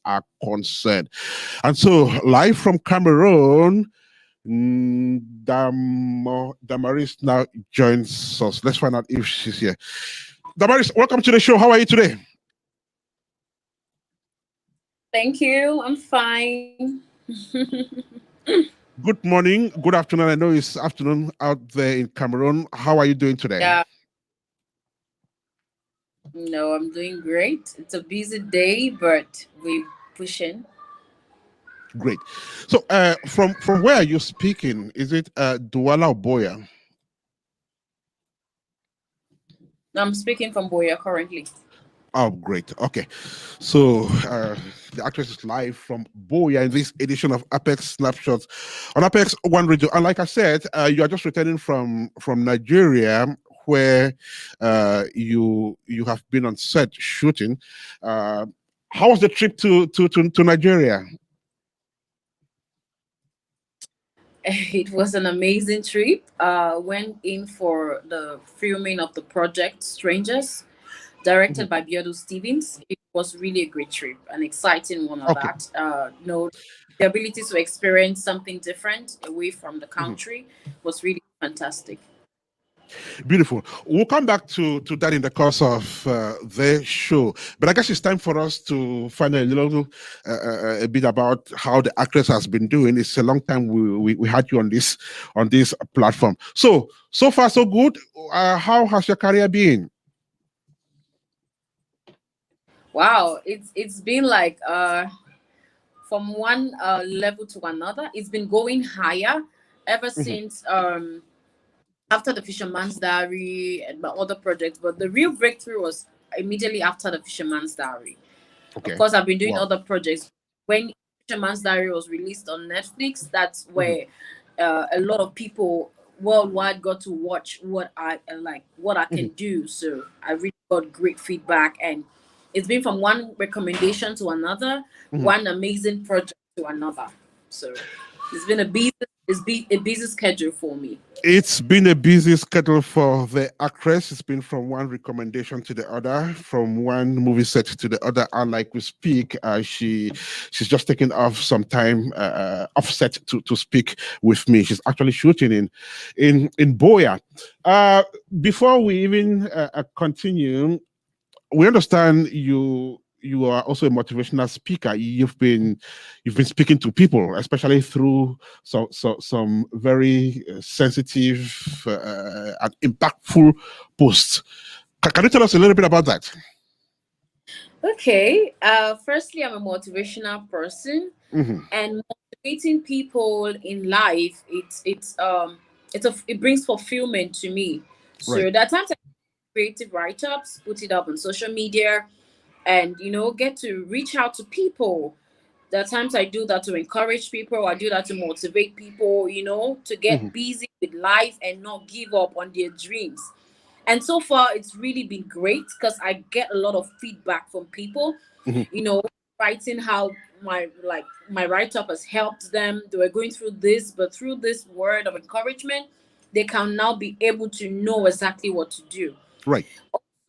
are concerned. And so, live from Cameroon, Damarise now joins us. Let's find out if she's here. Damarise, welcome to the show. How are you today? Thank you. I'm fine. Good morning, good afternoon. I know it's afternoon out there in Cameroon. How are you doing today? Yeah. No, I'm doing great. It's a busy day, but we're pushing. Great. So, from where are you speaking? Is it Douala or Boya? I'm speaking from Boya currently. Oh, great. Okay. So, the actress is live from Boya in this edition of Apex Snapshots on Apex One Radio. And like I said, you are just returning from Nigeria, where you have been on set shooting. How was the trip to Nigeria? It was an amazing trip. Went in for the filming of the project Strangers, directed by Biodo Stevens. It was really a great trip, an exciting one of Okay. that. The ability to experience something different away from the country was really fantastic. Beautiful. We'll come back to that in the course of the show. But I guess it's time for us to find a little a bit about how the actress has been doing. It's a long time we had you on this platform. So far so good. How has your career been? Wow, it's been like from one level to another. It's been going higher ever since after the Fisherman's Diary and my other projects. But the real breakthrough was immediately after the Fisherman's Diary. Okay. Of course, I've been doing Wow. other projects. When Fisherman's Diary was released on Netflix, that's where a lot of people worldwide got to watch what I can do. So I really got great feedback, and it's been from one recommendation to another, one amazing project to another. So it's been a busy schedule for me. It's been a busy schedule for the actress. It's been from one recommendation to the other, from one movie set to the other. And like we speak, she's just taking off some time offset to speak with me. She's actually shooting in Boya. Before we even continue, we understand you are also a motivational speaker. You've been speaking to people, especially through some very sensitive and impactful posts. Can you tell us a little bit about that? Okay. Firstly, I'm a motivational person, and motivating people in life, it brings fulfillment to me. So Right. there are times I creative write-ups, put it up on social media, and get to reach out to people. There are times I do that to encourage people. I do that to motivate people, to get busy with life and not give up on their dreams. And so far, it's really been great because I get a lot of feedback from people, writing how my write-up has helped them. They were going through this, but through this word of encouragement, they can now be able to know exactly what to do. Right.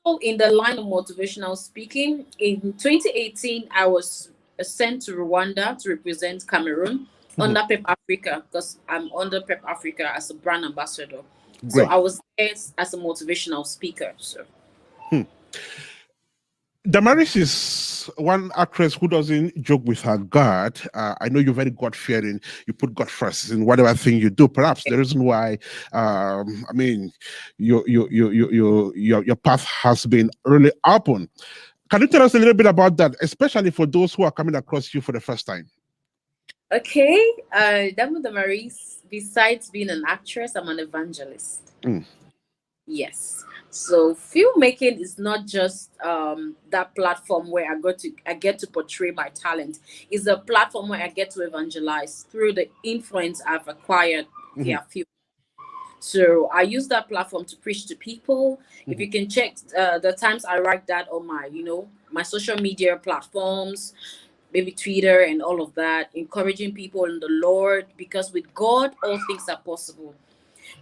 Also, in the line of motivational speaking, in 2018, I was sent to Rwanda to represent Cameroon under PEP Africa because I'm under PEP Africa as a brand ambassador. So Great. I was there as a motivational speaker. So Damaris is one actress who doesn't joke with her God. I know you're very God fearing. You put God first in whatever thing you do. Perhaps the reason why, your path has been really open. Can you tell us a little bit about that, especially for those who are coming across you for the first time? Okay, Damarise, besides being an actress, I'm an evangelist. Yes. So filmmaking is not just that platform where I get to portray my talent. It's a platform where I get to evangelize through the influence I've acquired via film. So I use that platform to preach to people. If you can check the times I write that on my social media platforms, maybe Twitter and all of that, encouraging people in the Lord, because with God all things are possible.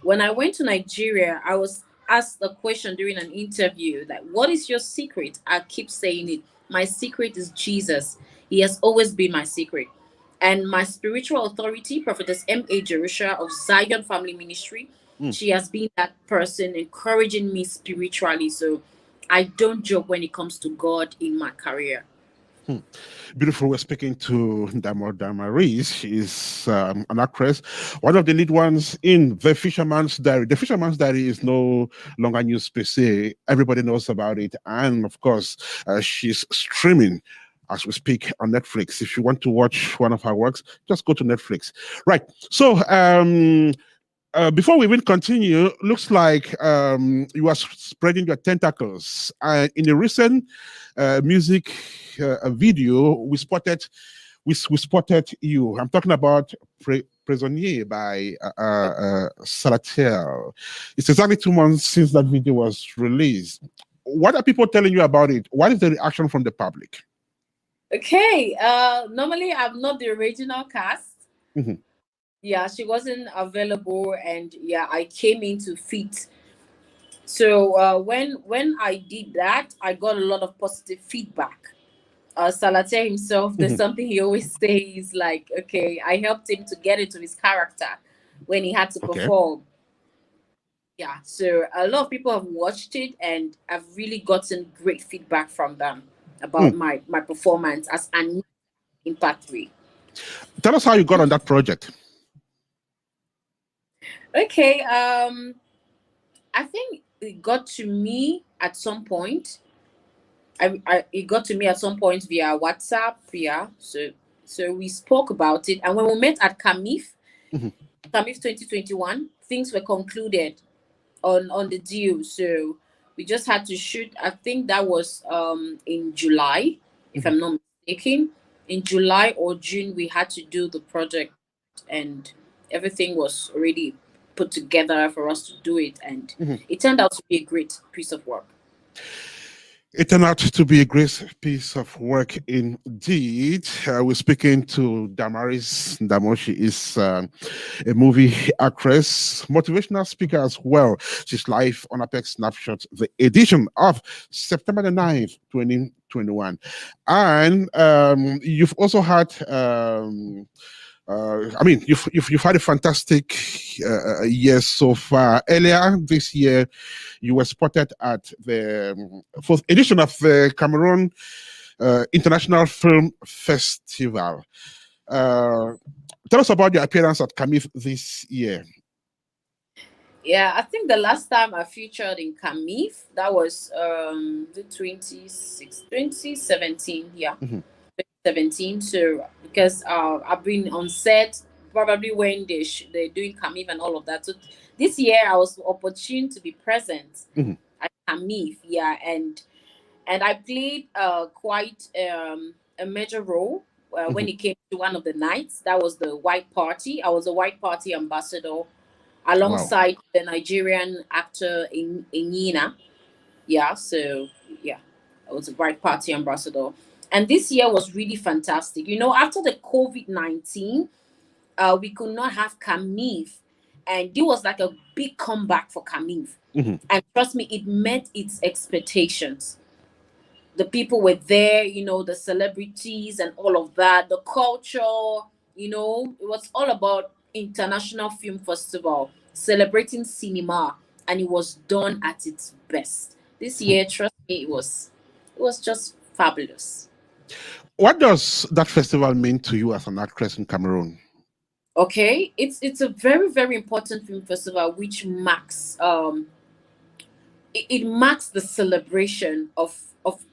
When I went to Nigeria, I was asked a question during an interview, like, what is your secret? I keep saying it. My secret is Jesus. He has always been my secret. And my spiritual authority, Prophetess M.A. Jerusha of Zion Family Ministry, Mm. she has been that person encouraging me spiritually. So I don't joke when it comes to God in my career. Beautiful. We're speaking to Damarise. She's an actress, one of the lead ones in The Fisherman's Diary. The Fisherman's Diary is no longer news per se. Everybody knows about it. And of course, she's streaming as we speak on Netflix. If you want to watch one of her works, just go to Netflix. Right. So, before we even continue, looks like you are spreading your tentacles. In a recent music video, we spotted you. I'm talking about Prisonnier by Salatiel. It's exactly 2 months since that video was released. What are people telling you about it? What is the reaction from the public? Okay. Normally I'm not the original cast. Mm-hmm. Yeah, she wasn't available, and yeah, I came in to fit. So when I did that, I got a lot of positive feedback. Salate himself, there's Mm-hmm. something he always says, like, okay, I helped him to get into his character when he had to Okay. perform. Yeah, so a lot of people have watched it, and I've really gotten great feedback from them about Mm. my performance as an Impact 3. Tell us how you got on that project. Okay, I think it got to me at some point. It got to me at some point via WhatsApp. Yeah, so we spoke about it, and when we met at Mm-hmm. CAMIF 2021, things were concluded on the deal. So we just had to shoot. I think that was in July, if Mm-hmm. I'm not mistaken. In July or June, we had to do the project, and everything was already put together for us to do it, and Mm-hmm. it turned out to be a great piece of work. It turned out to be a great piece of work indeed. We're speaking to Damarise Ndamo. She is a movie actress, motivational speaker as well. She's live on Apex Snapshot, the edition of September the 9th, 2021. And you've also had you've had a fantastic year so far. Earlier this year, you were spotted at the fourth edition of the Cameroon International Film Festival. Tell us about your appearance at CAMIF this year. Yeah, I think the last time I featured in CAMIF, that was the 2017. Yeah, Mm-hmm. 2017. So because I've been on set probably when they're doing CAMIF and all of that. So this year I was opportune to be present Mm-hmm. at CAMIF. Yeah, and I played quite a major role when Mm-hmm. it came to one of the nights. That was the White Party. I was a White Party ambassador Wow. alongside the Nigerian actor Inyina. Yeah, so yeah, I was a White Party ambassador. And this year was really fantastic. You know, after the COVID-19, we could not have CAMIF. And it was like a big comeback for CAMIF. Mm-hmm. And trust me, it met its expectations. The people were there, you know, the celebrities and all of that, the culture, you know, it was all about International Film Festival, celebrating cinema, and it was done at its best. This year, trust me, it was just fabulous. What does that festival mean to you as an actress in Cameroon? Okay, it's a very, very important film festival which marks it marks the celebration of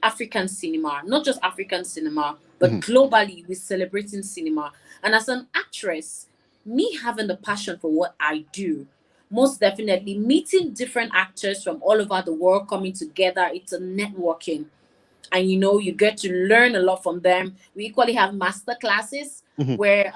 African cinema, not just African cinema, but Mm-hmm. globally we're celebrating cinema. And as an actress, me having the passion for what I do, most definitely meeting different actors from all over the world coming together, it's a networking. And you know, you get to learn a lot from them. We equally have master classes Mm-hmm. where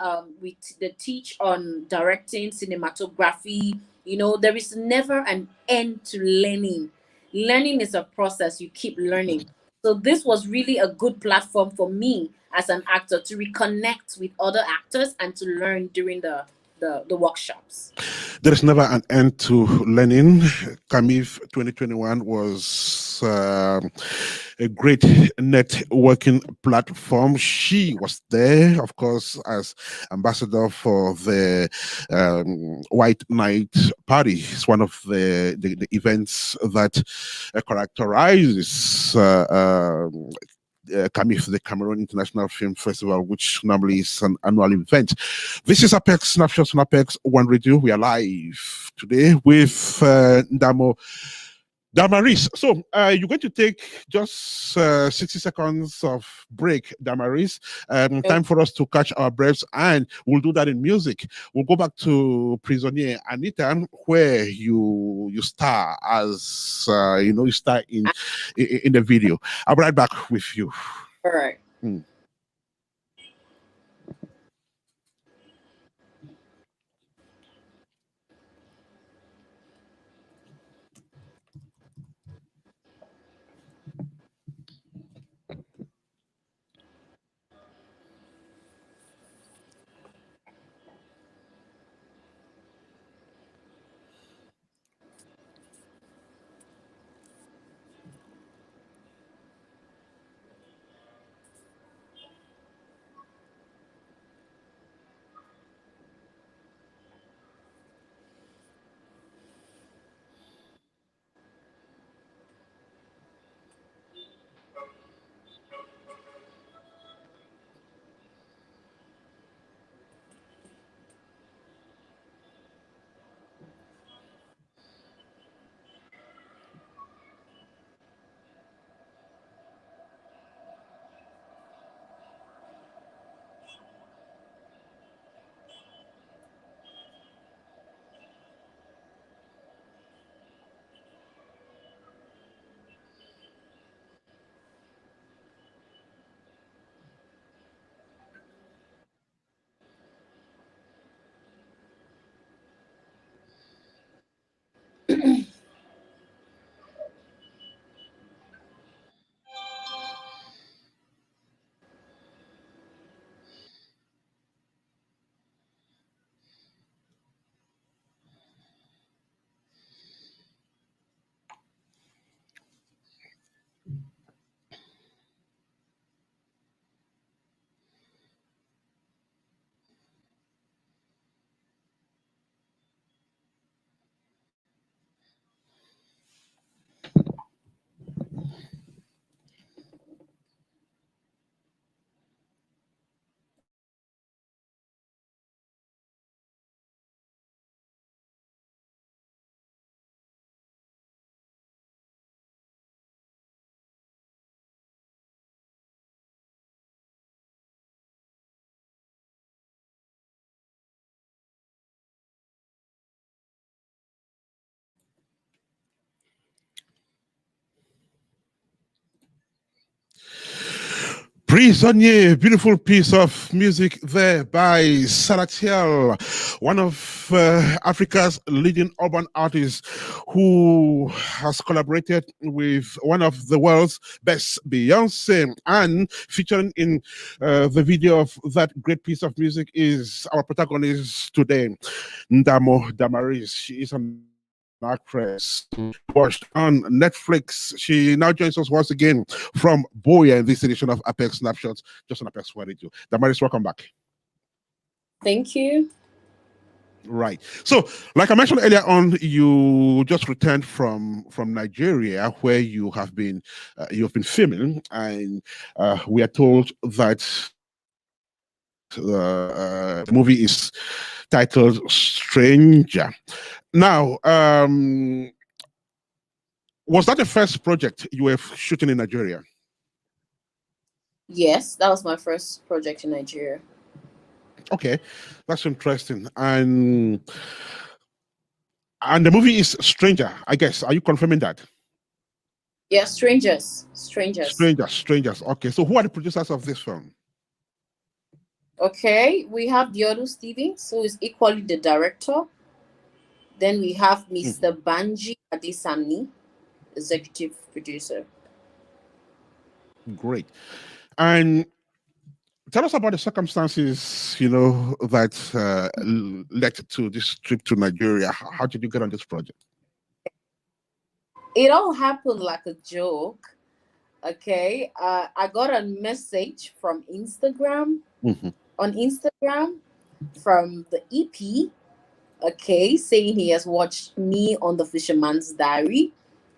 they teach on directing, cinematography. You know, there is never an end to learning. Learning is a process, you keep learning. So this was really a good platform for me as an actor to reconnect with other actors and to learn during the the workshops. There is never an end to learning. CAMIF 2021 was a great networking platform. She was there, of course, as ambassador for the White Night Party. It's one of the events that characterizes CAMIF, the Cameroon International Film Festival, which normally is an annual event. This is Apex Snapshot on Apex One Radio. We are live today with Ndamo. Damarise. So you're going to take just 60 seconds of break, Damarise. Time for us to catch our breaths, and we'll do that in music. We'll go back to Prisonnier Anita, where you star as you star in the video. I'll be right back with you. All right. Prisonnier, beautiful piece of music there by Salatiel, one of Africa's leading urban artists who has collaborated with one of the world's best, Beyonce, and featuring in the video of that great piece of music is our protagonist today, Ndamo Damarise. She is an actress watched on Netflix. She now joins us once again from Boya in this edition of Apex Snapshots, just on Apex 182. Damaris, welcome back. Thank you. Right. So, like I mentioned earlier on, you just returned from Nigeria, where you have been filming, and we are told that the movie is titled Stranger. Now, was that the first project you were shooting in Nigeria? Yes, that was my first project in Nigeria. Okay, that's interesting. And the movie is Stranger, I guess. Are you confirming that? Yeah, Strangers. Strangers. Okay, so who are the producers of this film? Okay, we have Diodu Stevens, who is equally the director. Then we have Mr. Banji Adesamni, executive producer. Great. And tell us about the circumstances, that led to this trip to Nigeria. How did you get on this project? It all happened like a joke. Okay, I got a message from Instagram Mm-hmm. on Instagram from the EP. Okay, saying he has watched me on the Fisherman's Diary,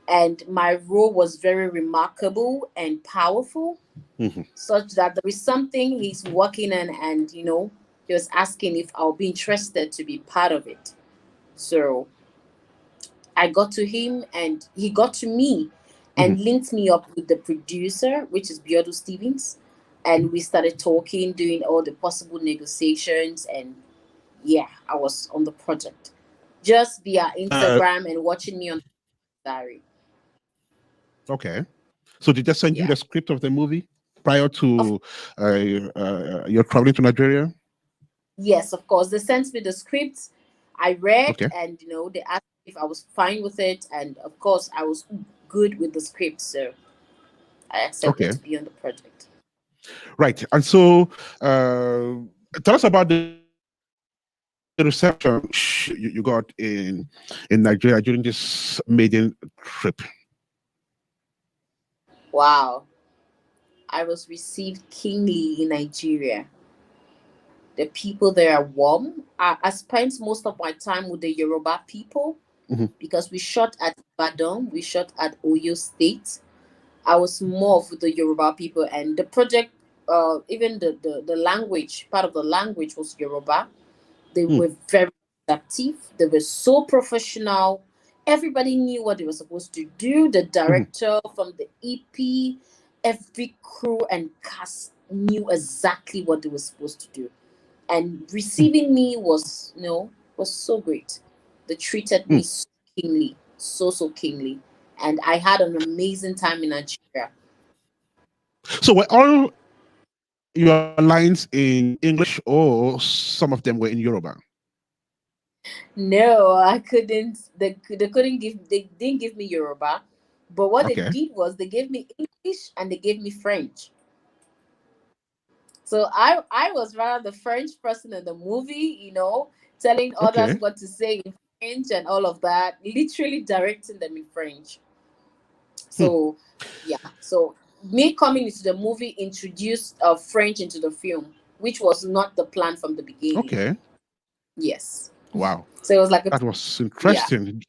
and my role was very remarkable and powerful, Mm-hmm. such that there is something he's working on, and he was asking if I'll be interested to be part of it. So I got to him and he got to me Mm-hmm. and linked me up with the producer, which is Biodo Stevens. And we started talking, doing all the possible negotiations. And yeah, I was on the project just via Uh, Instagram and watching me on the diary. okay. So did they send you Yeah. the script of the movie prior Of to your traveling to Nigeria? Yes, of course. They sent me the script. I read Okay. and they asked if I was fine with it. And of course I was good with the script. So I accepted Okay. to be on the project. Right. And so tell us about the reception you got in Nigeria during this maiden trip. Wow. I was received keenly in Nigeria. The people there are warm. I spent most of my time with the Yoruba people Mm-hmm. because we shot at Badon, we shot at Oyo State. I was more with the Yoruba people, and the project, even the language, part of the language was Yoruba. They Mm. were very active. They were so professional. Everybody knew what they were supposed to do. The Mm-hmm. director from the EP, every crew and cast knew exactly what they were supposed to do. And receiving me was so great. They treated Mm. me so keenly, so keenly, and I had an amazing time in Nigeria. So were all your lines in English or some of them were in Yoruba? No, I couldn't. They didn't give me Yoruba, but what they Okay. did was they gave me English and they gave me French. So I was rather the French person in the movie, telling others Okay. what to say in French and all of that, literally directing them in French. Hmm. So yeah, so me coming into the movie introduced French into the film, which was not the plan from the beginning. Okay. Yes, Wow. so it was like a That was yeah. interesting.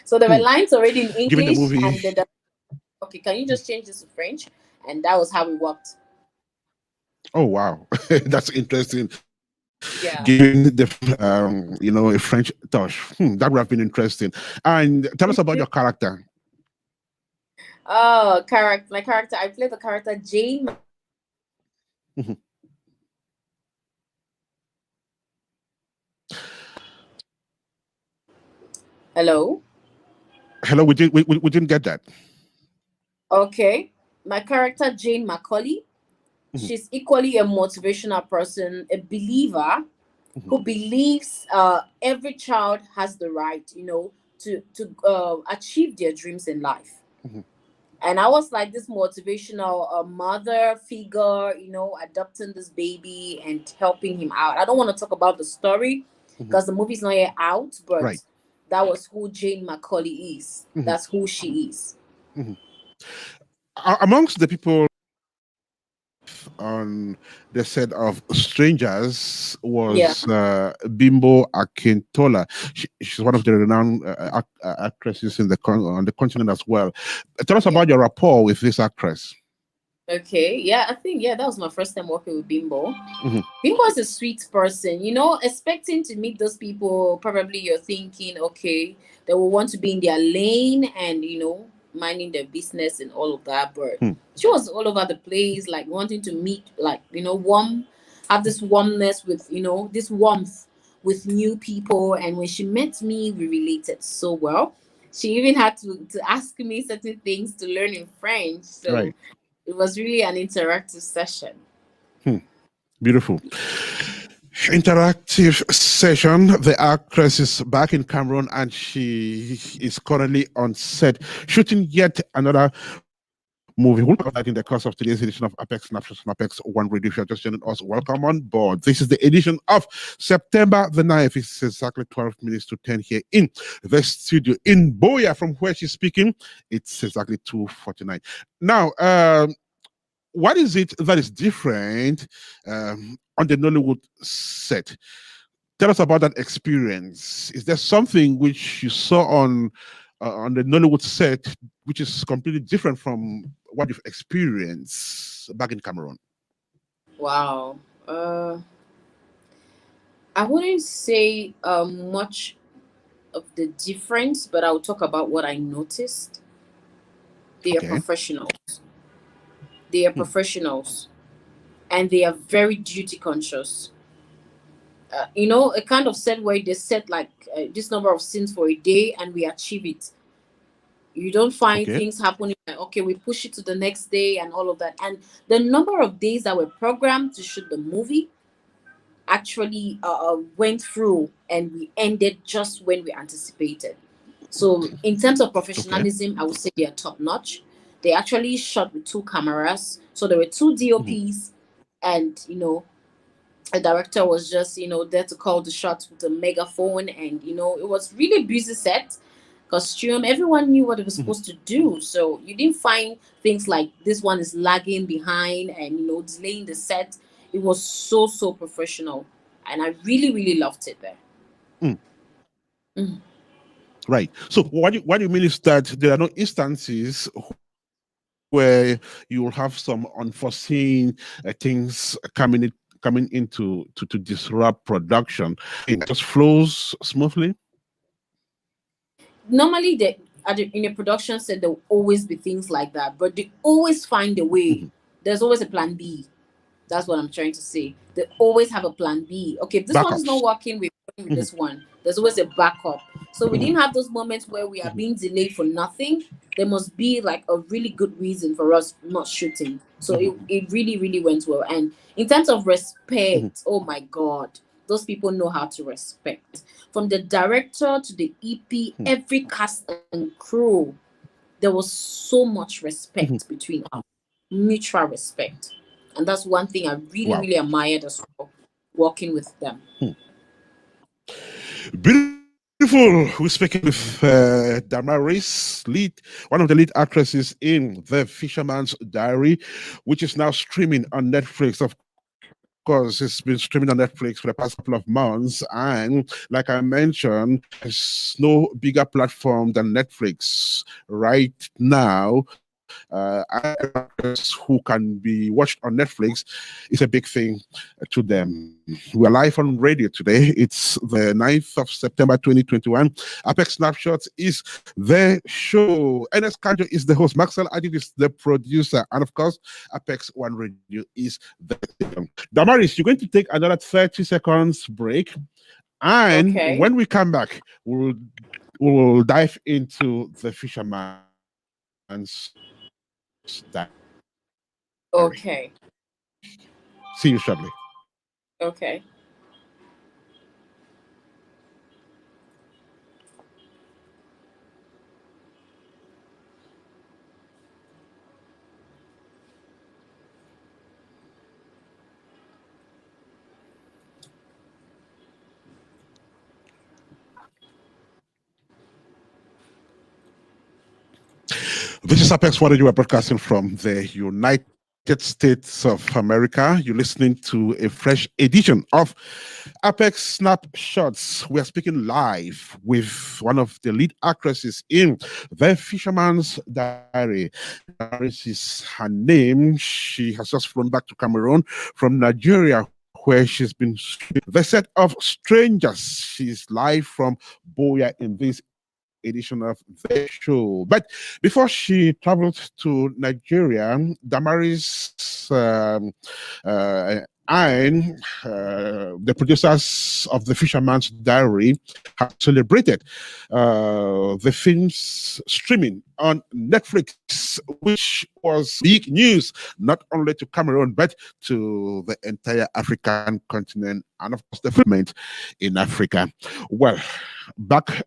So there were Hmm. lines already in Given the English, movie. and then okay, can you just change this to French? And that was how we worked. Oh wow. That's interesting. Yeah. Giving the a French touch. That would have been interesting. And tell us about your character. Oh, character. My character. I played the character Jane. Mhm. Hello. Hello, we didn't get that. Okay. My character Jane Macaulay. Mhm. She's equally a motivational person, a believer Mhm. who believes every child has the right, to achieve their dreams in life. Mhm. And I was like this motivational mother figure, adopting this baby and helping him out. I don't want to talk about the story Mhm. because the movie's not yet out, but Right. that was who Jane Macaulay is. Mhm. That's who she is. Mhm. Amongst the people on the set of Strangers Yeah. was Bimbo Akintola. She's one of the renowned actresses on the continent as well. Tell us Yeah. about your rapport with this actress. Okay. Yeah, I think that was my first time working with Bimbo. Mhm. Bimbo is a sweet person, expecting to meet those people. Probably you're thinking, okay, they will want to be in their lane and minding their business and all of that. But Hmm. she was all over the place, like wanting to meet, like warm, have this warmness with this warmth with new people. And when she met me, we related so well. She even had to ask me certain things to learn in French. So Right. it was really an interactive session. Hmm. Beautiful. Interactive session. The actress is back in Cameroon and she is currently on set shooting yet another movie. We'll cover that in the course of today's edition of Apex Snapshot and Apex One Radio. If you're just joining us, welcome on board. This is the edition of September the 9th. It's exactly 12 minutes to 10 here in the studio in Boya, from where she's speaking. It's exactly 2:49. Now, what is it that is different on the Nollywood set? Tell us about that experience. Is there something which you saw on the Nollywood set which is completely different from what you've experienced back in Cameroon? Wow. I wouldn't say much of the difference, but I'll talk about what I noticed. They are professionals. They are professionals, and they are very duty conscious. You know, a kind of set where they set like this number of scenes for a day, and we achieve it. You don't find things happening like, okay, we push it to the next day and all of that. And the number of days that were programmed to shoot the movie actually went through, and we ended just when we anticipated. So in terms of professionalism, I would say they are top notch. They actually shot with 2 cameras. So there were 2 DOPs, and, you know, a director was just, you know, there to call the shots with a megaphone. And, you know, it was really busy set. Costume, everyone knew what it was supposed to do. So you didn't find things like this one is lagging behind and, you know, delaying the set. It was so professional, and I really loved it there. Right. So what you mean is that there are no instances where you will have some unforeseen things coming into to disrupt production. It just flows smoothly. Normally, in a production set, there will always be things like that, but they always find a way. There's always a plan B. That's what I'm trying to say. They always have a plan B. Okay, if this one is not working, we're going with this one. There's always a backup. So we didn't have those moments where we are being delayed for nothing. There must be like a really good reason for us not shooting. So it really went well. And in terms of respect, oh my God, those people know how to respect. From the director to the EP, every cast and crew, there was so much respect between us, mutual respect. And that's one thing I really admired as well, working with them. Beautiful. We're speaking with Damarise, one of the lead actresses in The Fisherman's Diary, which is now streaming on Netflix. Of course, it's been streaming on Netflix for the past couple of months. And like I mentioned, there's no bigger platform than Netflix right now. Actors who can be watched on Netflix is a big thing to them. We're live on radio today. It's the 9th of September 2021. Apex Snapshot is the show. Ernest Kanjo is the host. Maxwell Adid is the producer. And of course, Apex One Radio is the Damaris, you're going to take another 30 seconds break. And when we come back, we'll dive into The Fisherman's Diary. Okay. See you shortly. Okay. This is Apex One Radio. We're broadcasting from the United States of America. You're listening to a fresh edition of Apex Snapshots. We are speaking live with one of the lead actresses in The Fisherman's Diary. This is her name. She has just flown back to Cameroon from Nigeria, where she's been the set of Strangers. She's live from Boya in this edition of the show. But before she traveled to Nigeria, Damarise and the producers of The Fisherman's Diary have celebrated the film's streaming on Netflix, which was big news, not only to Cameroon, but to the entire African continent and, of course, the film in Africa. Well, back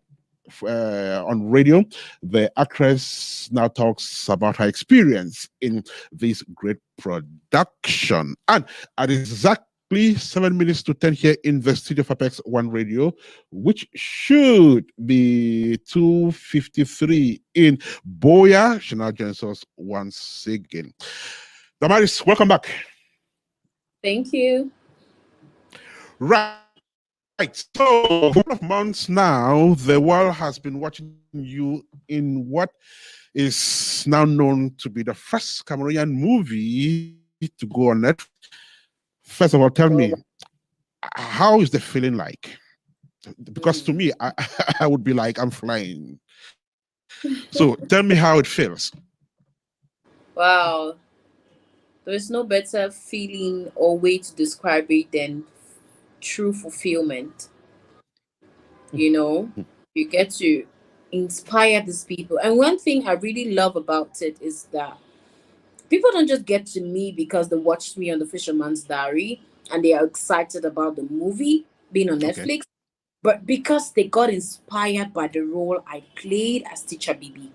on radio, the actress now talks about her experience in this great production. And at exactly 7 minutes to 10 here in the studio of Apex One Radio, which should be 2:53 in Boya. She now joins us once again. Damaris, welcome back. Thank you. Right. So, for a couple of months now, the world has been watching you in what is now known to be the first Cameroonian movie to go on Netflix. First of all, tell me, how is the feeling like? Because to me, I would be like, I'm flying. So tell me how it feels. Wow. There's no better feeling or way to describe it than true fulfillment. You know, you get to inspire these people. And one thing I really love about it is that people don't just get to me because they watched me on the Fisherman's Diary and they are excited about the movie being on Okay. Netflix, but because they got inspired by the role I played as Teacher BB.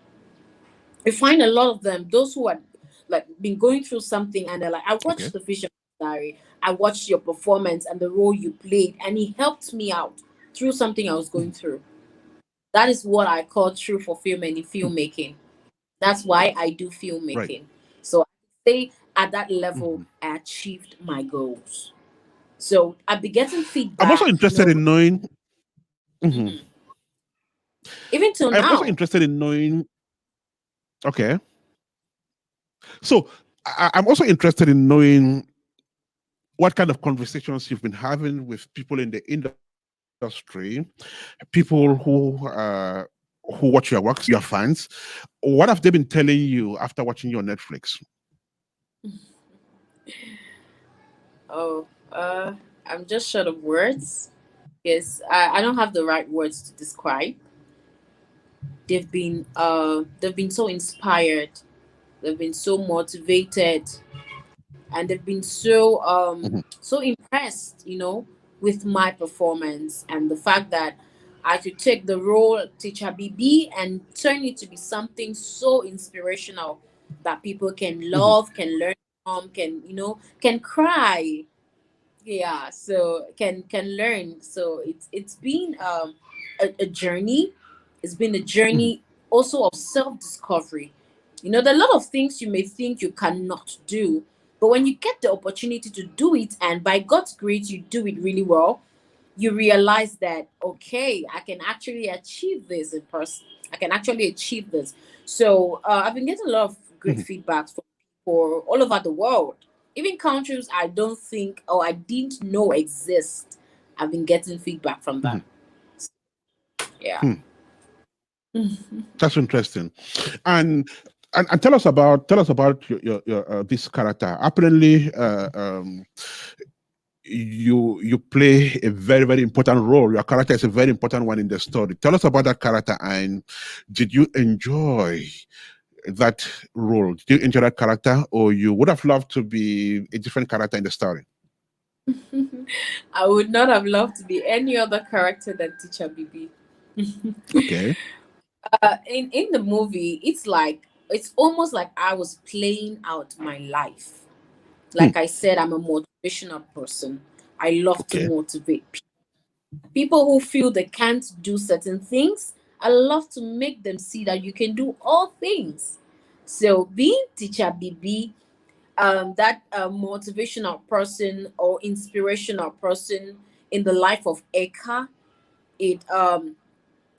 You find a lot of them, those who had like been going through something and they're like, I watched Okay. the Fisherman's Diary, I watched your performance and the role you played, and it helped me out through something I was going through. That is what I call true fulfillment in filmmaking. That's why I do Right. filmmaking. So I say at that level, I achieved my goals. So I've been getting I'm also feedback, interested in knowing. Mhm. mhm. Even till I'm also now. interested in knowing. Okay. So I'm also interested in knowing what kind of conversations you've been having with people in the industry, people who watch your works, your fans. What have they been telling you after watching you on Netflix? Oh, I'm just short of words. Yes, I don't have the right words to describe. They've been so inspired, they've been so motivated, and they've been so Mhm, so impressed, with my performance and the fact that I could take the role of Teacher BB and turn it to be something so inspirational that people can mhm, love, can learn from, can cry. Yeah, so can learn. So it's been a journey. It's been a mhm, journey also of self-discovery. There are a lot of things you may think you cannot do, but when you get the opportunity to do it and by God's grace you do it really well, you realize that okay, I can actually achieve this in person. I can actually achieve this. So I've been getting a lot of great mhm. feedbacks from people all over the world, even countries I don't think or I didn't know exist. I've been getting feedback from them. Mhm. Yeah. Hmm. That's interesting. And and tell us about your this character. Apparently, you play a very very important role. Your character is a very important one in the story. Tell us about that character, and did you enjoy that role? Did you enjoy that character, or you would have loved to be a different character in the story? I would not have loved to be any other character than Teacher BB. Okay. In the movie, it's almost like I was playing out my life. Hmm. Like I said, I'm a motivational person. I love to Okay. motivate people who feel they can't do certain things. I love to make them see that you can do all things. So being Teacher BB, that motivational person or inspirational person in the life of Eka, it um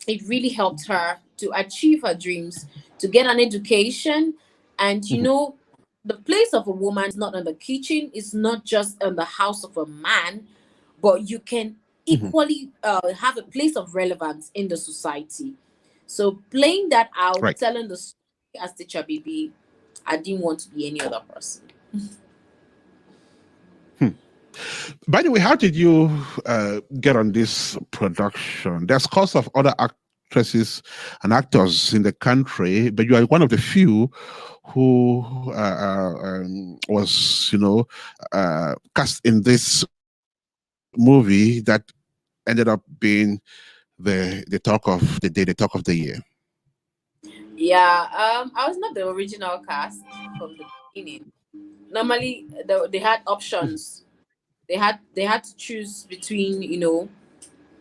it really helped her to achieve her dreams, to get an education. And Mhm, the place of a woman is not in the kitchen, it's not just in the house of a man, but you can mhm. equally have a place of relevance in the society. So playing that out, Right. telling the story as Teacher BB, I didn't want to be any other person. Hmm. By the way, how did you get on this production? There's scores of other actresses and actors in the country, but you are one of the few who was, cast in this movie that ended up being the talk of the day, the talk of the year? Yeah, I was not the original cast from the beginning. Normally, they had options. They had to choose between,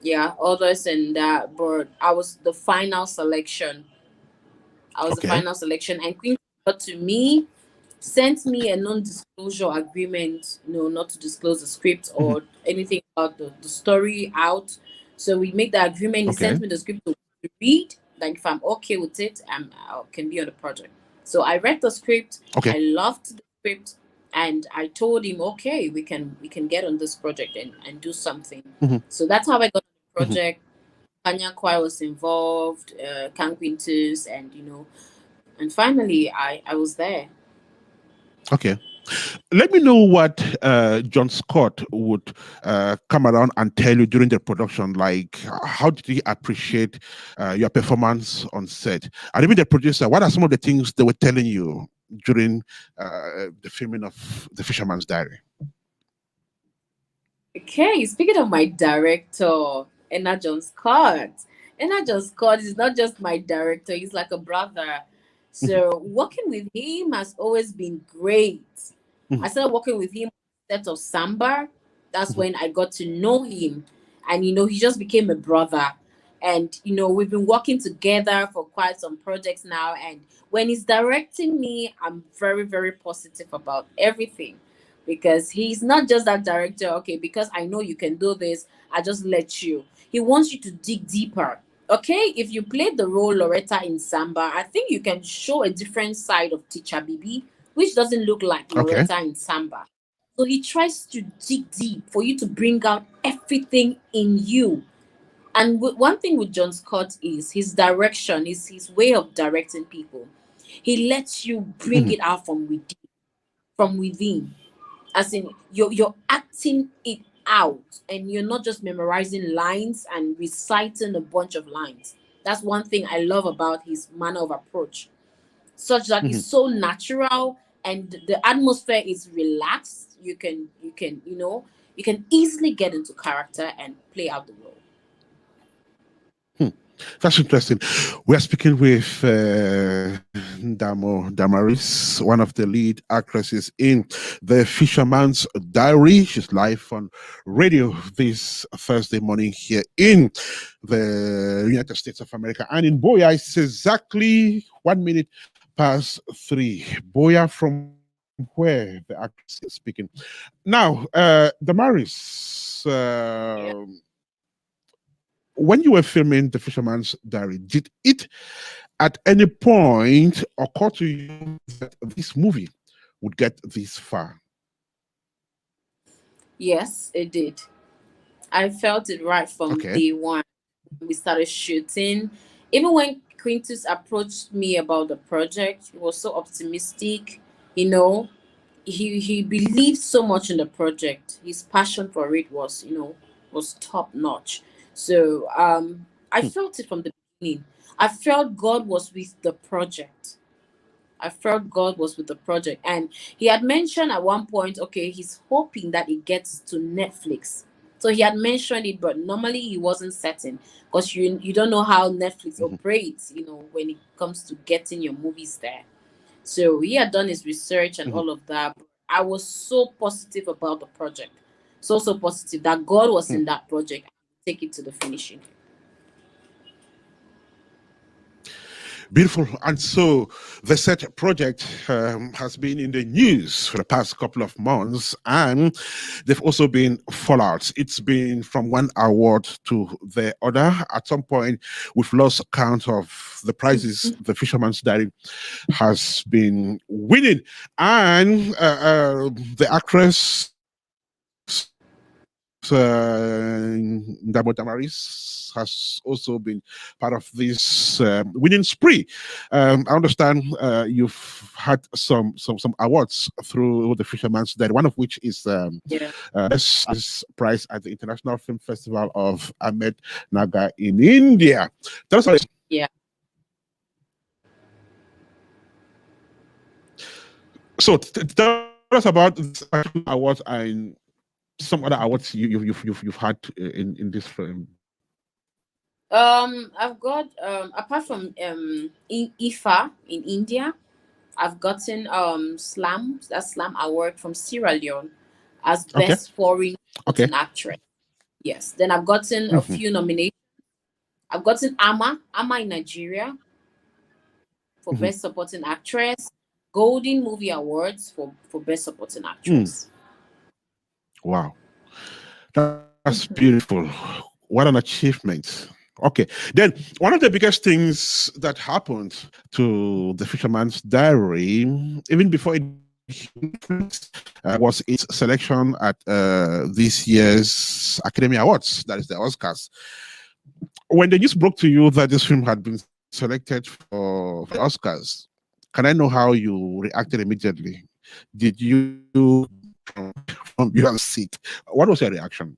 yeah, others and that, but I was the final selection. I was the Okay. final selection, and Queen got to me, sent me a non-disclosure agreement, not to disclose the script Mhm. or anything about the story out. So we made the agreement. He Okay. sent me the script to read. Like if I'm okay with it, I can be on the project. So I read the script. Okay. I loved the script, and I told him, okay, we can get on this project and do something. Mhm. So that's how I got on the Mhm. project. Kanya Kwai was involved, Kang Quintus, and finally I was there. Okay. Let me know what John Scott would come around and tell you during the production. Like, how did he appreciate your performance on set? And even the producer, what are some of the things they were telling you during the filming of The Fisherman's Diary? Okay, speaking of my director, Enna John Scott. Enna John Scott is not just my director, he's like a brother. Mhm. So working with him has always been great. I Mhm. started working with him on the set of Samba. That's Mhm. when I got to know him. And he just became a brother. And we've been working together for quite some projects now. And when he's directing me, I'm very, very positive about everything, because he's not just that director. Okay, because I know you can do this, I just let you. He wants you to dig deeper. Okay, if you played the role Loretta in Samba, I think you can show a different side of Teacher Bibi, which doesn't look like Okay. Loretta in Samba. So he tries to dig deep for you to bring out everything in you. And one thing with John Scott is his direction, is his way of directing people. He lets you bring Mhm. it out from within, as in you're acting it out, and you're not just memorizing lines and reciting a bunch of lines. That's one thing I love about his manner of approach, such that it's Mhm. so natural and the atmosphere is relaxed. You can easily get into character and play out the role. Hmm. That's interesting. We are speaking with Damarise, one of the lead actresses in The Fisherman's Diary. She's live on radio this Thursday morning here in the United States of America. And in Boya, it's exactly 1 minute past 3. Boya, from where the actress is speaking. Now, Damaris, Yeah. when you were filming The Fisherman's Diary, did it at any point occur to you that this movie would get this far? Yes, it did. I felt it right from Okay. day one. We started shooting. Even when Quintus approached me about the project, he was so optimistic. You know, he believed so much in the project. His passion for it was top notch. So I Hmm. felt it from the beginning. I felt God was with the project. I felt God was with the project. And he had mentioned at one point, okay, he's hoping that it gets to Netflix. So he had mentioned it, but normally he wasn't certain, because you don't know how Netflix Mhm. operates, when it comes to getting your movies there. So he had done his research and Mhm. all of that. I was so positive about the project. So positive that God was Hmm. in that project. Take it to the finishing. Beautiful. And so the set project has been in the news for the past couple of months, and they've also been fallouts. It's been from one award to the other. At some point, we've lost count of the prizes The Fisherman's Diary has been winning. And the actress, Ndamo Damaris, has also been part of this winning spree. I understand you've had some awards through The Fisherman's Diary, one of which is Yeah. this prize at the International Film Festival of Ahmed Nagar in India. Tell us about this. Yeah. So tell us about this particular award and some other awards you've had in this film. I've got apart from IFA in India, I've gotten Slam Award from Sierra Leone as Okay. best foreign Okay. supporting actress. Yes. Then I've gotten a Mhm. few nominations. I've gotten Ama in Nigeria for Mhm. best supporting actress, Golden Movie Awards for best supporting Mm. actress. Wow. That's Mhm. beautiful. What an achievement. Okay. Then one of the biggest things that happened to the Fisherman's Diary, even before it was its selection at this year's Academy Awards, that is the Oscars. When the news broke to you that this film had been selected for the Oscars, can I know how you reacted immediately? Did you from your seat? What was your reaction?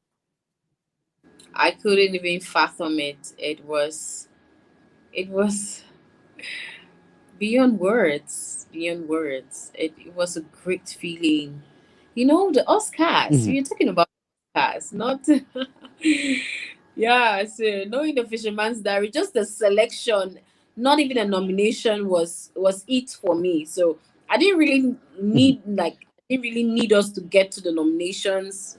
I couldn't even fathom it. It was beyond words. Beyond words. It was a great feeling. The Oscars. Mhm. We're talking about Oscars, not yeah, so knowing the Fisherman's Diary, just the selection, not even a nomination was it for me. So I didn't really Mhm. need us to get to the nominations,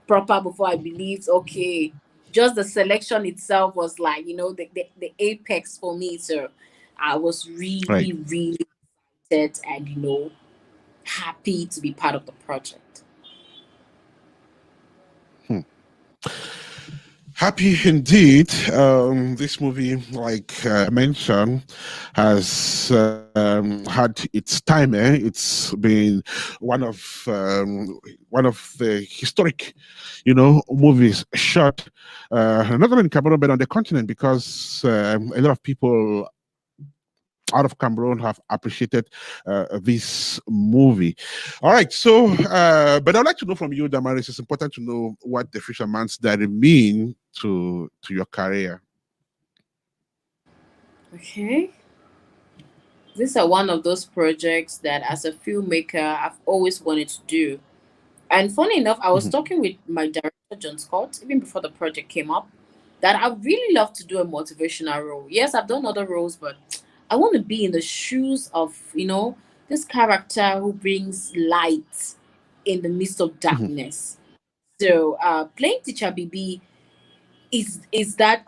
proper before I believed, okay. Just the selection itself was like, the apex for me. So I was Right. really, really excited and happy to be part of the project. Hmm. Happy indeed. This movie, like I mentioned, has had its time. It's been one of one of the historic, movies shot not only in Cameroon but on the continent because a lot of people out of Cameroon have appreciated this movie. All right, so but I'd like to know from you, Damaris. It's important to know what the Fisherman's Diary mean to your career. Okay. These are one of those projects that as a filmmaker I've always wanted to do. And funny enough, I was Mhm, talking with my director, John Scott, even before the project came up, that I really love to do a motivational role. Yes, I've done other roles, but I want to be in the shoes of, this character who brings light in the midst of mhm, darkness. So playing Teacher BB is that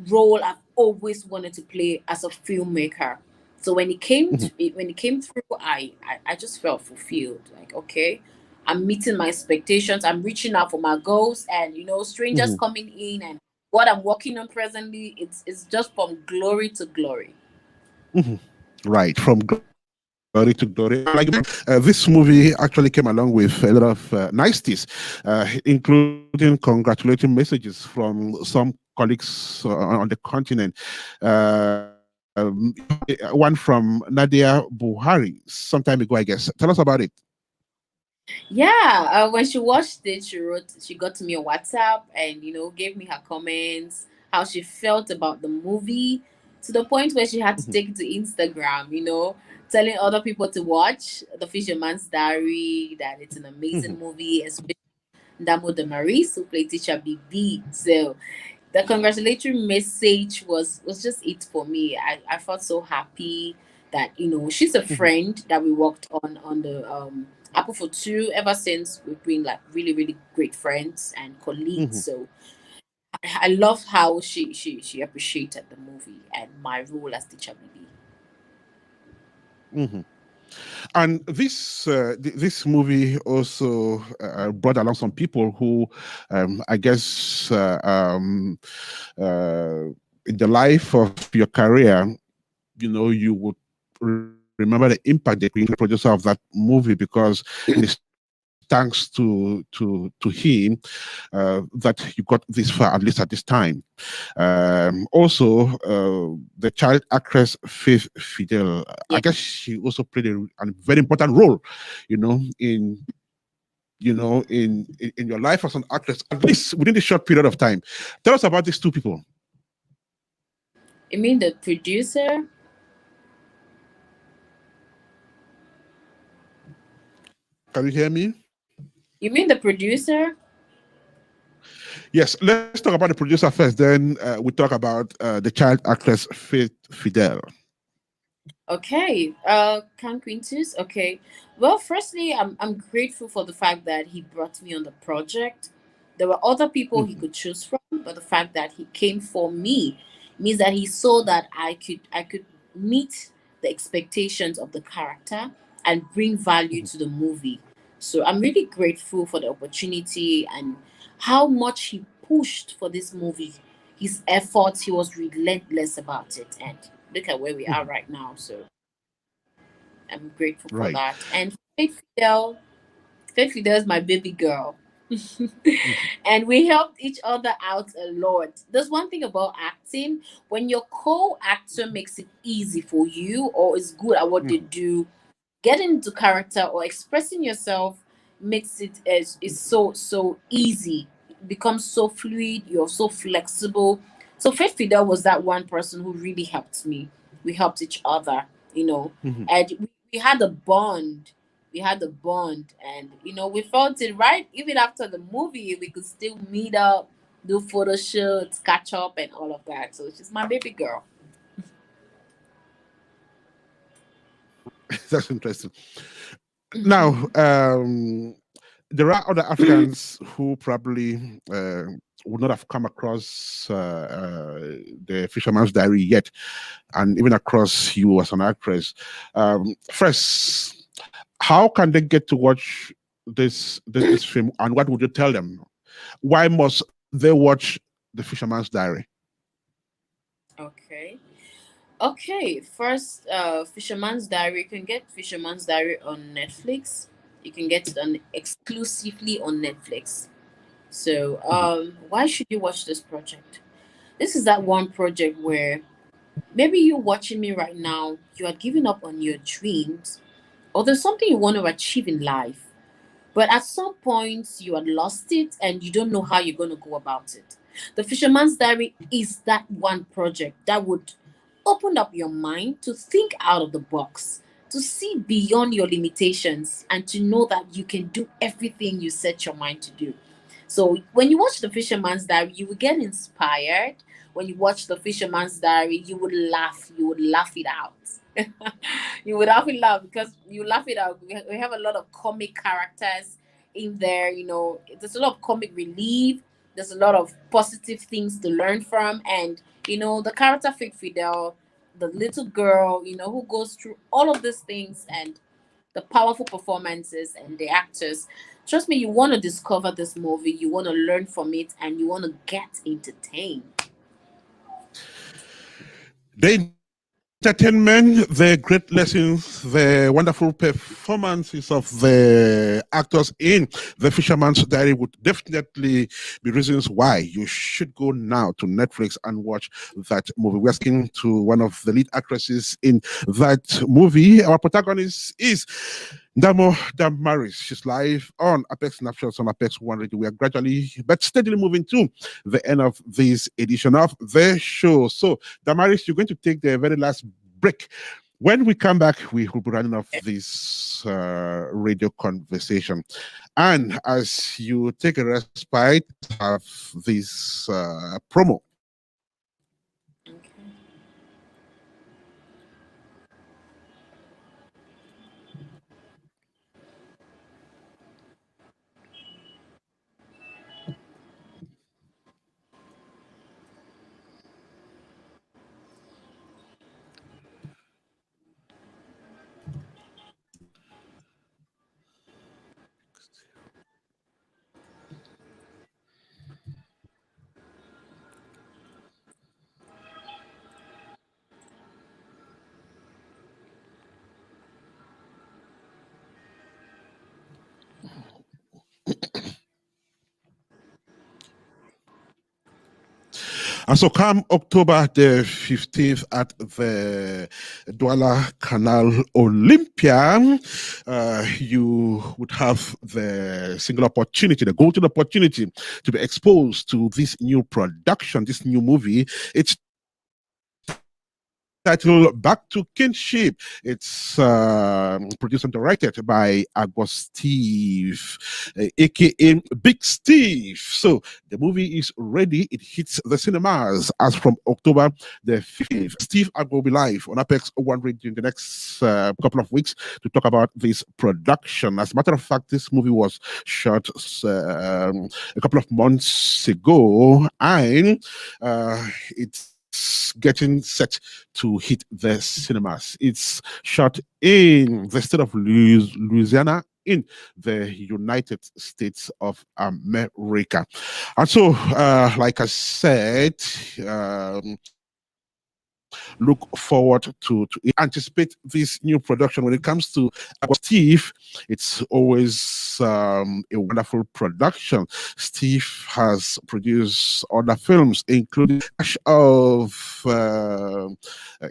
role I've always wanted to play as a filmmaker. So mhm, when it came through, I just felt fulfilled. Like, okay, I'm meeting my expectations. I'm reaching out for my goals, and strangers mhm, coming in and what I'm working on presently. It's just from glory to glory. mhm. Right, from glory to glory. And like you mentioned, this movie actually came along with a lot of niceties, including congratulating messages from some colleagues on the continent. You had one from Nadia Buhari some time ago, I guess. Tell us about it. Yeah, when she watched it, she got to me on WhatsApp and gave me her comments, how she felt about the movie, to the point where she had to Mhm, take it to Instagram, telling other people to watch The Fisherman's Diary, that it's an mhm, amazing movie, especially Ndamo Damarise, who played teacher BB. So the congratulatory message was just it for me. I felt so happy that she's a mhm, friend that we worked on the Apple for Two. Ever since, we've been like really, really great friends and colleagues. mhm, So I love how she appreciated the movie and my role as teacher BB. mhm. And this movie also brought along some people who, I guess, uh, in the life of your career, you would remember the impact they created the producer of that movie because it is thanks to him that you got this far, at least at this time. Also, the child actress Faith Fidel, I Yeah. guess she also played a very important role, in in your life as an actress, at least within this short period of time. Tell us about these two people. You mean the producer? Can you hear me? You mean the producer? Yes, let's talk about the producer first. Then we talk about the child actress Faith Fidel. Okay, Count Quintus. Okay, well, firstly, I'm grateful for the fact that he brought me on the project. There were other people he Mhm, could choose from, but the fact that he came for me means that he saw that I could meet the expectations of the character and bring value mhm. to the movie. So I'm really grateful for the opportunity and how much he pushed for this movie. His efforts, he was relentless about it, and look at where we are Mhm. right now. So I'm grateful for Right. that. And Faith Fidel is my baby girl. Mhm, And we helped each other out a lot. There's one thing about acting: when your co-actor makes it easy for you or is good at what they mhm, do, getting into character or expressing yourself makes it is so easy. It becomes so fluid. You're so flexible. So Faith Fidel was that one person who really helped me. We helped each other, you know, mhm. and we had a bond. We had a bond, and we felt it right. Even after the movie, we could still meet up, do photo shoots, catch up, and all of that. So she's my baby girl. That's interesting. Now, there are other Africans who probably would not have come across the Fisherman's Diary yet, and even across you as an actress. First, how can they get to watch this film, and what would you tell them? Why must they watch the Fisherman's Diary? Okay. Okay, first, Fisherman's Diary. You can get Fisherman's Diary on Netflix. You can get it on exclusively on Netflix. So, Mhm, why should you watch this project? This is that one project where maybe you're watching me right now. You are giving up on your dreams, or there's something you want to achieve in life, but at some point you had lost it and you don't know how you're going to go about it. The Fisherman's Diary is that one project that would open up your mind to think out of the box, to see beyond your limitations, and to know that you can do everything you set your mind to do. So when you watch The Fisherman's Diary, you will get inspired. When you watch The Fisherman's Diary, you would laugh. You would laugh it out. You would laugh it out because you laugh it out. We have a lot of comic characters in there. There's a lot of comic relief. There's a lot of positive things to learn from, and the character Fake Fidel, the little girl, who goes through all of these things, and the powerful performances and the actors. Trust me, you want to discover this movie, you want to learn from it, and you want to get entertained. The entertainment, the great lessons, the wonderful performances of the actors in The Fisherman's Diary would definitely be reasons why you should go now to Netflix and watch that movie. We're speaking to one of the lead actresses in that movie. Our protagonist is Ndamo Damarise. She's live on Apex Snapshots on Apex One Radio. We are gradually but steadily moving to the end of this edition of the show. So, Damaris, you're going to take the very last break. When we come back, we will be running off this radio conversation. And as you take a respite, let's have this promo. Okay. And so come October the 15th at the Douala Canal Olympia, you would have the single opportunity, the golden opportunity to be exposed to this new production, this new movie. It's titled Back to Kinship. It's produced and directed by Steve, aka Big Steve. So the movie is ready. It hits the cinemas as from October the 15th. Steve will be live on Apex One Radio in the next couple of weeks to talk about this production. As a matter of fact, this movie was shot a couple of months ago, and it's getting set to hit the cinemas. It's shot in the state of Louisiana in the United States of America. And so, like I said, look forward to anticipate this new production. When it comes to Steve, it's always a wonderful production. Steve has produced other films, including Clash of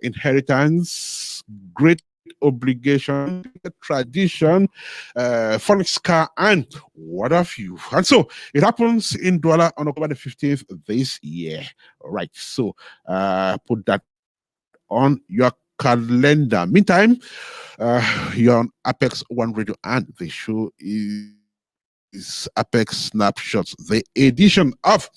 Inheritance, Great Obligation, Tradition, Phoenix Car, and what have you. And so it happens in Douala on October the 15th this year. All right, so put that on your calendar. Meantime, you're on Apex One Radio, and the show is Apex Snapshots, the edition of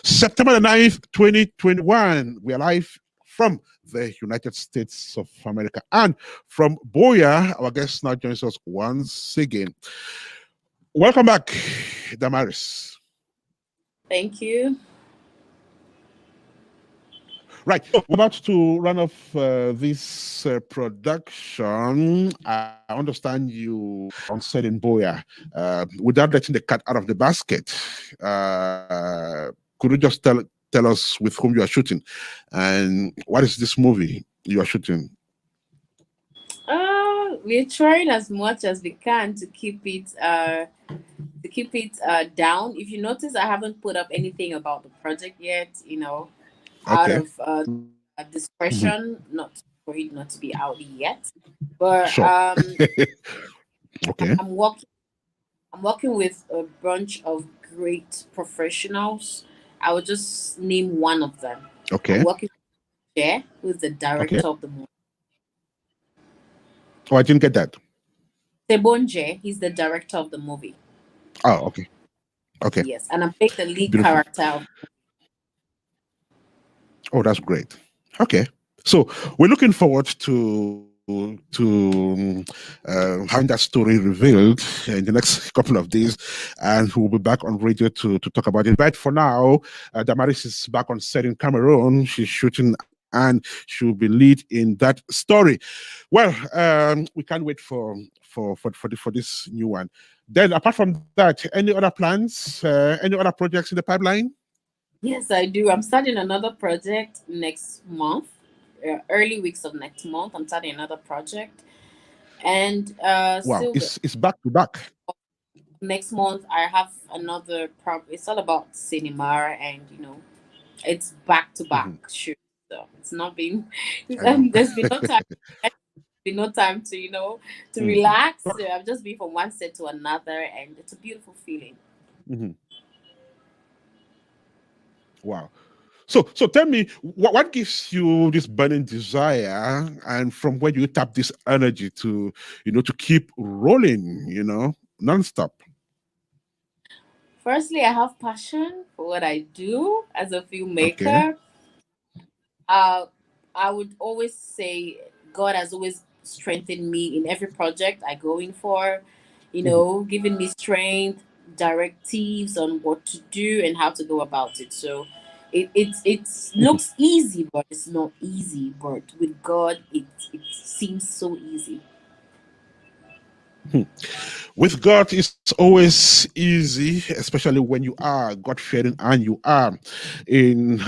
September the 9th, 2021. We are live from the United States of America, and from Boya, our guest now joins us once again. Welcome back, Damaris. Thank you. Right, so we're about to run off this production. I understand you on set in Boya. Without letting the cat out of the basket, could you just tell us with whom you are shooting, and what is this movie you are shooting? We're trying as much as we can to keep it down. If you notice, I haven't put up anything about the project yet. Out Okay. of discretion, not for it not to be out yet. But Sure. Okay. I'm working with a bunch of great professionals. I will just name one of them. Okay. I'm working with Jay, who's the director of the movie. Oh, I didn't get that. Sebonje, he's the director of the movie. Oh, okay. Okay. Yes, and I'm playing the lead Beautiful. character. Oh, that's great. Okay. So we're looking forward to having that story revealed in the next couple of days, and we'll be back on radio to talk about it. But for now, Damaris is back on set in Cameroon. She's shooting, and she'll be lead in that story. Well, we can't wait for this new one. Then, apart from that, any other plans? Any other projects in the pipeline? Yes, I do. I'm starting another project next month. Early weeks of next month, I'm starting another project, and wow, it's back to back. Next month I have another it's all about cinema, and it's back to back shoot. So it's not been there's been no time. No time to to relax. So I've just been from one set to another, and it's a beautiful feeling. Wow. So tell me, what gives you this burning desire, and from where you tap this energy to to keep rolling, nonstop? Firstly, I have passion for what I do as a filmmaker. I would always say God has always strengthened me in every project I go in for, giving me strength, directives on what to do and how to go about it. So it looks easy, but it's not easy. But with God, it seems so easy. With God, it's always easy, especially when you are God-fearing and you are in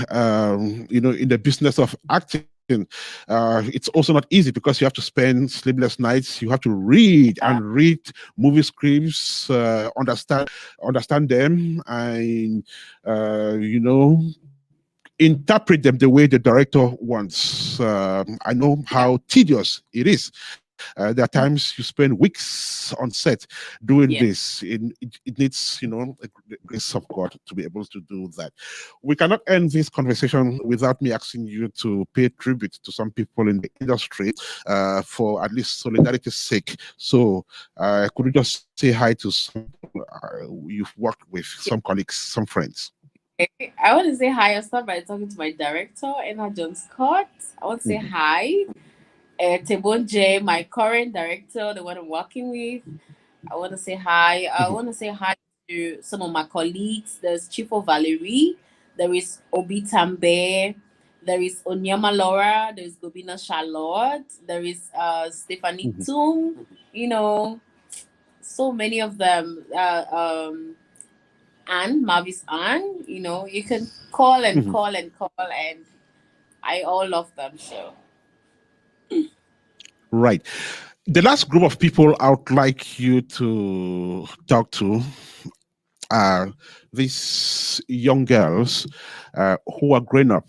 in the business of acting. It's also not easy because you have to spend sleepless nights. You have to read and read movie scripts, understand them, and interpret them the way the director wants. I know how tedious it is. There are times you spend weeks on set doing Yeah. this. It needs, the grace of God to be able to do that. We cannot end this conversation without me asking you to pay tribute to some people in the industry for at least solidarity's sake. So, could you just say hi to some people you've worked with, some colleagues, some friends? Okay. I want to say hi. I'll start by talking to my director, Emma John Scott. I want to say hi. Tebon J, my current director, the one I'm working with. I want to say hi. I want to say hi to some of my colleagues. There's Chief of Valerie. There is Obi Tambe. There is Onyama Laura. There is Gobina Charlotte. There is Stephanie Tum. So many of them. Anne, Mavis Anne. You can call and call and call, and I all love them. So. Right. The last group of people I would like you to talk to are these young girls who are growing up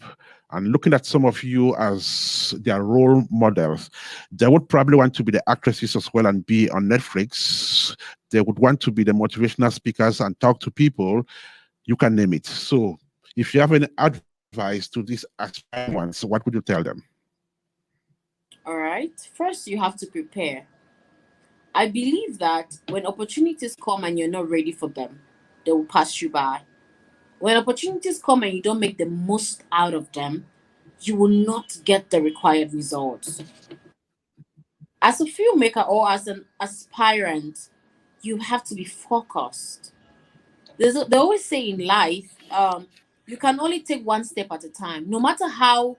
and looking at some of you as their role models. They would probably want to be the actresses as well and be on Netflix. They would want to be the motivational speakers and talk to people. You can name it. So if you have any advice to these aspiring ones, what would you tell them? All right. First, you have to prepare. I believe that when opportunities come and you're not ready for them, they will pass you by. When opportunities come and you don't make the most out of them, you will not get the required results. As a filmmaker or as an aspirant, you have to be focused. They always say in life, you can only take one step at a time. No matter how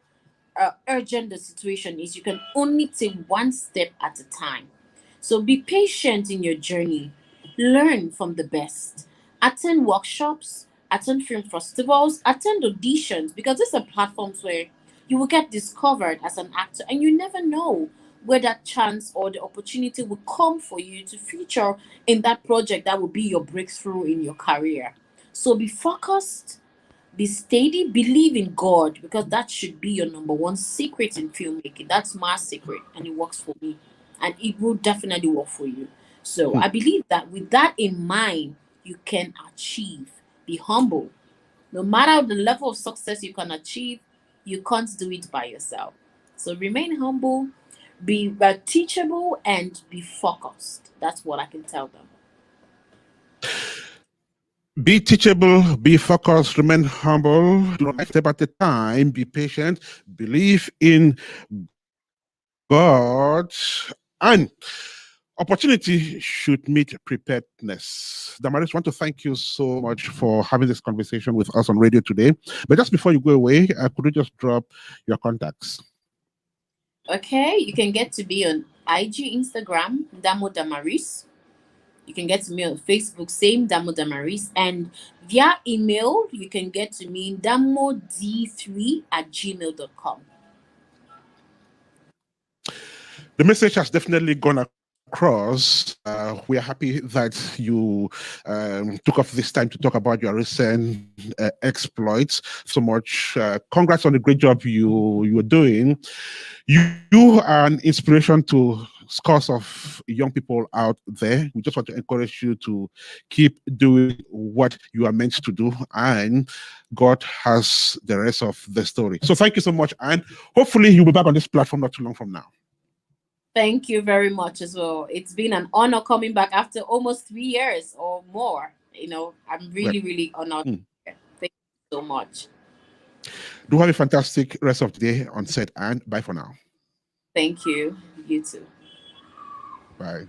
urgent the situation is, you can only take one step at a time. So be patient in your journey. Learn from the best. Attend workshops, attend film festivals, attend auditions, because these are platforms where you will get discovered as an actor, and you never know where that chance or the opportunity will come for you to feature in that project that will be your breakthrough in your career. So be focused, be steady, believe in God, because that should be your number one secret in filmmaking. That's my secret, and it works for me, and it will definitely work for you. So I believe that with that in mind, you can achieve. Be humble. No matter the level of success you can achieve, you can't do it by yourself. So remain humble, be teachable, and be focused. That's what I can tell them. Be teachable, be focused, remain humble, do not step at a time, be patient, believe in God, and opportunity should meet preparedness. Damaris, want to thank you so much for having this conversation with us on radio today. But just before you go away, could you just drop your contacts? Okay, you can get to me on IG, Instagram, Damarise. You can get to me on Facebook, same Damarise. And via email, you can get to me damod3@gmail.com. The message has definitely gone across. We are happy that you took off this time to talk about your recent exploits so much. Congrats on the great job you are doing. You are an inspiration to scores of young people out there. We just want to encourage you to keep doing what you are meant to do, and God has the rest of the story. So thank you so much, and hopefully you'll be back on this platform not too long from now. Thank you very much as well. It's been an honor coming back after almost 3 years or more. I'm really, really honored. Thank you so much. Do have a fantastic rest of the day on set, and bye for now. Thank you. You too. Bye.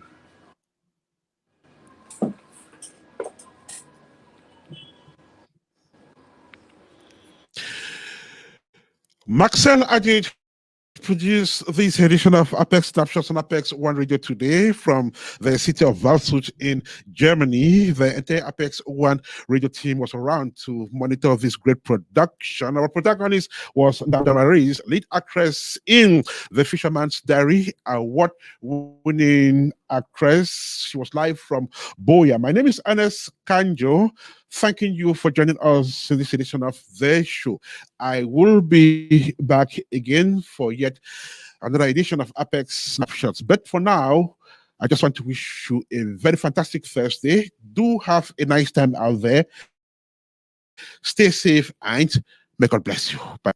Maxel Ajay produced this edition of Apex Snapshots on Apex One Radio today from the city of Waldshut in Germany. The entire Apex One Radio team was around to monitor this great production. Our protagonist was Damarise, lead actress in The Fisherman's Diary, award-winning actress. She was live from Boya. My name is Ernest Kanjo. Thanking you for joining us in this edition of the show. I will be back again for yet another edition of Apex Snapshots. But for now, I just want to wish you a very fantastic Thursday. Do have a nice time out there. Stay safe and may God bless you. Bye.